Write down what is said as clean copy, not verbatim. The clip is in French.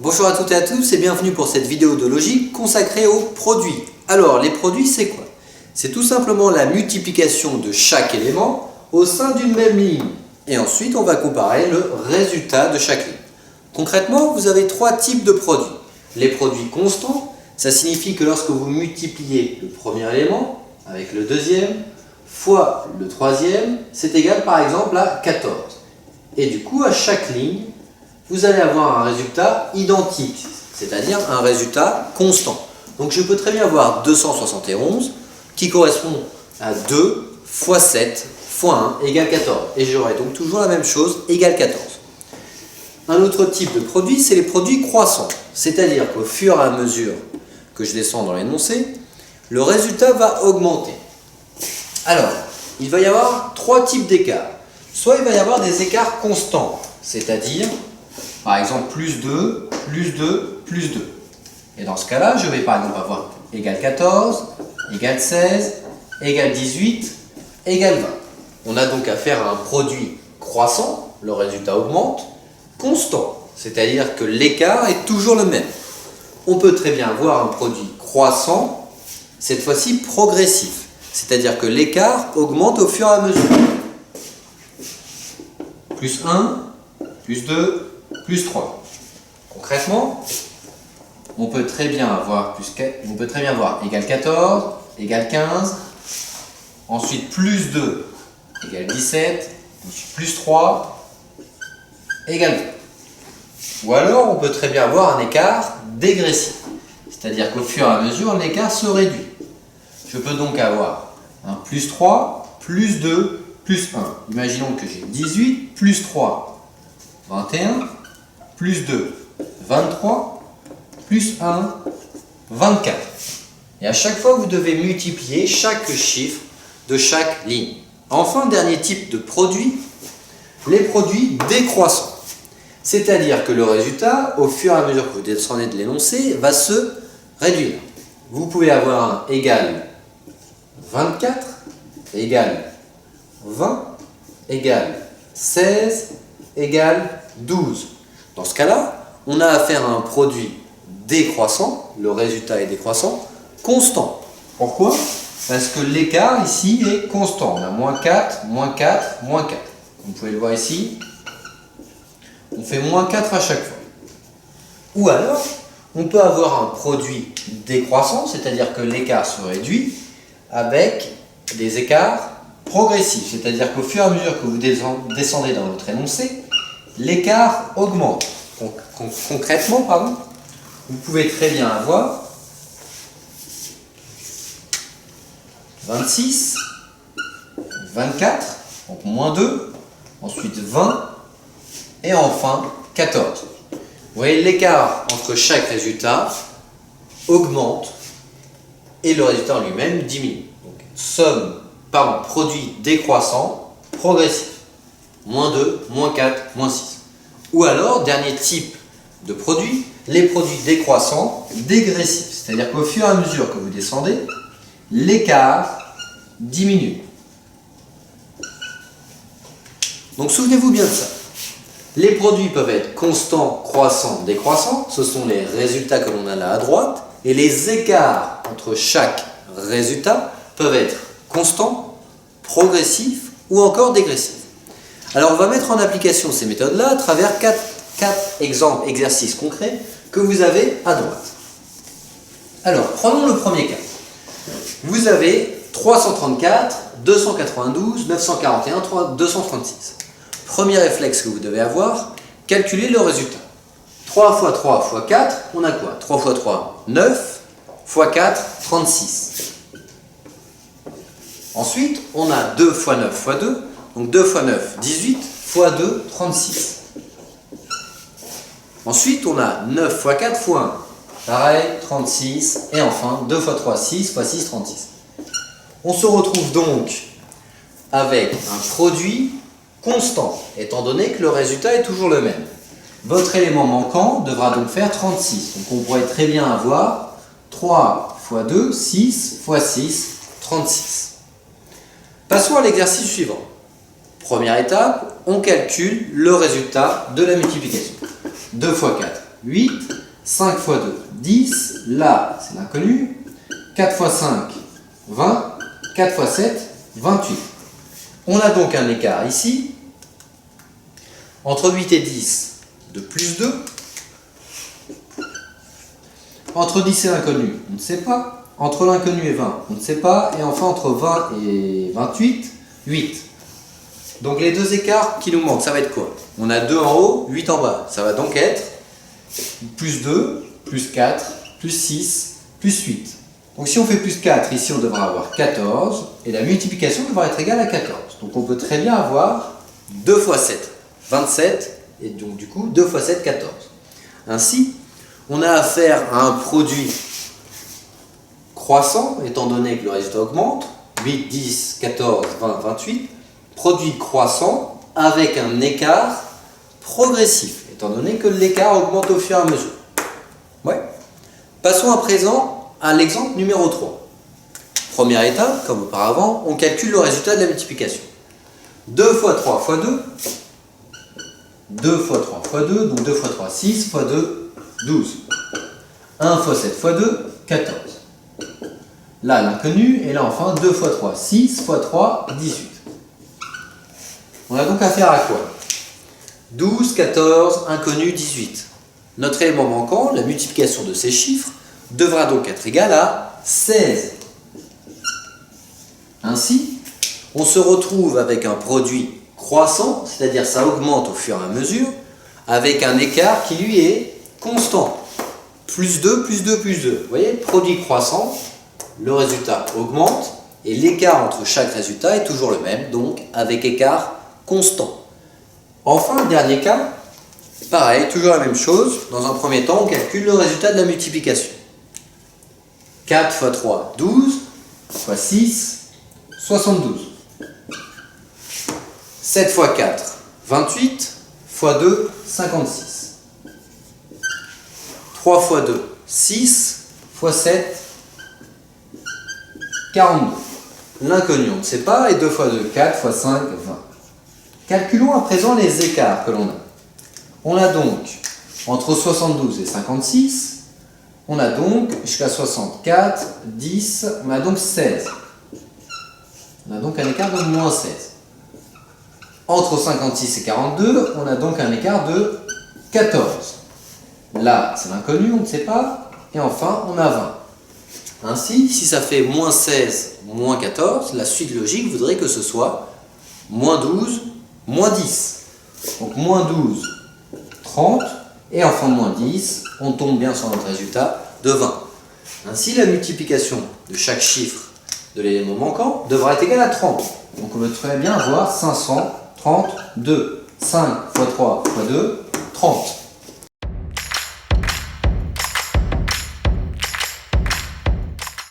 Bonjour à toutes et à tous et bienvenue pour cette vidéo de logique consacrée aux produits. Alors, les produits, c'est quoi? C'est tout simplement la multiplication de chaque élément au sein d'une même ligne. Et ensuite, on va comparer le résultat de chaque ligne. Concrètement, vous avez trois types de produits. Les produits constants, ça signifie que lorsque vous multipliez le premier élément avec le deuxième fois le troisième, c'est égal par exemple à 14. Et du coup, à chaque ligne, vous allez avoir un résultat identique, c'est-à-dire un résultat constant. Donc je peux très bien avoir 271 qui correspond à 2 fois 7 fois 1 égale 14. Et j'aurai donc toujours la même chose, égale 14. Un autre type de produit, c'est les produits croissants. C'est-à-dire qu'au fur et à mesure que je descends dans l'énoncé, le résultat va augmenter. Alors, il va y avoir trois types d'écarts. Soit il va y avoir des écarts constants, c'est-à-dire par exemple, plus 2, plus 2, plus 2. Et dans ce cas-là, je vais par exemple avoir égal 14, égal 16, égal 18, égal 20. On a donc affaire à un produit croissant, le résultat augmente, constant, c'est-à-dire que l'écart est toujours le même. On peut très bien avoir un produit croissant, cette fois-ci progressif, c'est-à-dire que l'écart augmente au fur et à mesure. Plus 1, plus 2, plus 3. Concrètement, on peut très bien avoir égal 14, égal 15, ensuite plus 2, égal 17, ensuite plus 3, égal 20. Ou alors, on peut très bien avoir un écart dégressif, c'est-à-dire qu'au fur et à mesure, l'écart se réduit. Je peux donc avoir un plus 3, plus 2, plus 1. Imaginons que j'ai 18, plus 3, 21, plus 2, 23, plus 1, 24. Et à chaque fois, vous devez multiplier chaque chiffre de chaque ligne. Enfin, dernier type de produit, les produits décroissants. C'est-à-dire que le résultat, au fur et à mesure que vous descendez de l'énoncé, va se réduire. Vous pouvez avoir un égal 24, égal 20, égal 16, égal 12. Dans ce cas-là, on a affaire à un produit décroissant, le résultat est décroissant, constant. Pourquoi? Parce que l'écart ici est constant. On a moins 4, moins 4, moins 4. Vous pouvez le voir ici. On fait moins 4 à chaque fois. Ou alors, on peut avoir un produit décroissant, c'est-à-dire que l'écart se réduit avec des écarts progressifs. C'est-à-dire qu'au fur et à mesure que vous descendez dans votre énoncé, l'écart augmente. Concrètement, vous pouvez très bien avoir 26, 24, donc moins 2, ensuite 20, et enfin 14. Vous voyez, l'écart entre chaque résultat augmente et le résultat en lui-même diminue. Donc, produit décroissant progressif. Moins 2, moins 4, moins 6. Ou alors, dernier type de produit, les produits décroissants dégressifs. C'est-à-dire qu'au fur et à mesure que vous descendez, l'écart diminue. Donc souvenez-vous bien de ça. Les produits peuvent être constants, croissants, décroissants. Ce sont les résultats que l'on a là à droite. Et les écarts entre chaque résultat peuvent être constants, progressifs ou encore dégressifs. Alors on va mettre en application ces méthodes-là à travers quatre exemples, exercices concrets que vous avez à droite. Alors prenons le premier cas. Vous avez 334, 292, 941, 236. Premier réflexe que vous devez avoir, calculer le résultat. 3 fois 3 fois 4, on a quoi? 3 fois 3, 9, fois 4, 36. Ensuite, on a 2 fois 9 fois 2, donc 2 fois 9, 18, fois 2, 36. Ensuite, on a 9 fois 4 fois 1, pareil, 36. Et enfin, 2 fois 3, 6, fois 6, 36. On se retrouve donc avec un produit constant, étant donné que le résultat est toujours le même. Votre élément manquant devra donc faire 36. Donc on pourrait très bien avoir 3 fois 2, 6, fois 6, 36. Passons à l'exercice suivant. Première étape, on calcule le résultat de la multiplication. 2 fois 4, 8. 5 fois 2, 10. Là, c'est l'inconnu. 4 fois 5, 20. 4 fois 7, 28. On a donc un écart ici entre 8 et 10 de plus 2. Entre 10 et l'inconnu, on ne sait pas. Entre l'inconnu et 20, on ne sait pas. Et enfin, entre 20 et 28, 8. Donc les deux écarts qui nous manquent, ça va être quoi? On a 2 en haut, 8 en bas. Ça va donc être plus 2, plus 4, plus 6, plus 8. Donc si on fait plus 4, ici on devra avoir 14. Et la multiplication devra être égale à 14. Donc on peut très bien avoir 2 fois 7, 27. Et donc du coup, 2 fois 7, 14. Ainsi, on a affaire à un produit croissant, étant donné que le résultat augmente. 8, 10, 14, 20, 28. Produit croissant avec un écart progressif, étant donné que l'écart augmente au fur et à mesure. Ouais. Passons à présent à l'exemple numéro 3. Première étape, comme auparavant, on calcule le résultat de la multiplication. 2 fois 3 fois 2. 2 fois 3 fois 2, donc 2 fois 3, 6 fois 2, 12. 1 fois 7 fois 2, 14. Là, l'inconnu, et là enfin 2 fois 3, 6 fois 3, 18. On a donc affaire à quoi? 12, 14, inconnu, 18. Notre élément manquant, la multiplication de ces chiffres, devra donc être égale à 16. Ainsi, on se retrouve avec un produit croissant, c'est-à-dire ça augmente au fur et à mesure, avec un écart qui lui est constant. Plus 2, plus 2, plus 2. Vous voyez, produit croissant, le résultat augmente, et l'écart entre chaque résultat est toujours le même, donc avec écart constant. Enfin, le dernier cas, pareil, toujours la même chose. Dans un premier temps, on calcule le résultat de la multiplication. 4 fois 3, 12, fois 6, 72. 7 fois 4, 28, fois 2, 56. 3 fois 2, 6, fois 7, 42. L'inconnu, on ne sait pas, et 2 fois 2, 4, fois 5, 20. Calculons à présent les écarts que l'on a. On a donc, entre 72 et 56, on a donc, jusqu'à 64, 10, on a donc 16. On a donc un écart de moins 16. Entre 56 et 42, on a donc un écart de 14. Là, c'est l'inconnu, on ne sait pas. Et enfin, on a 20. Ainsi, si ça fait moins 16, moins 14, la suite logique voudrait que ce soit moins 12, moins 10. Donc moins 12, 30. Et enfin moins 10, on tombe bien sur notre résultat de 20. Ainsi, la multiplication de chaque chiffre de l'élément manquant devra être égale à 30. Donc on peut très bien avoir 532. 5 fois 3 fois 2, 30.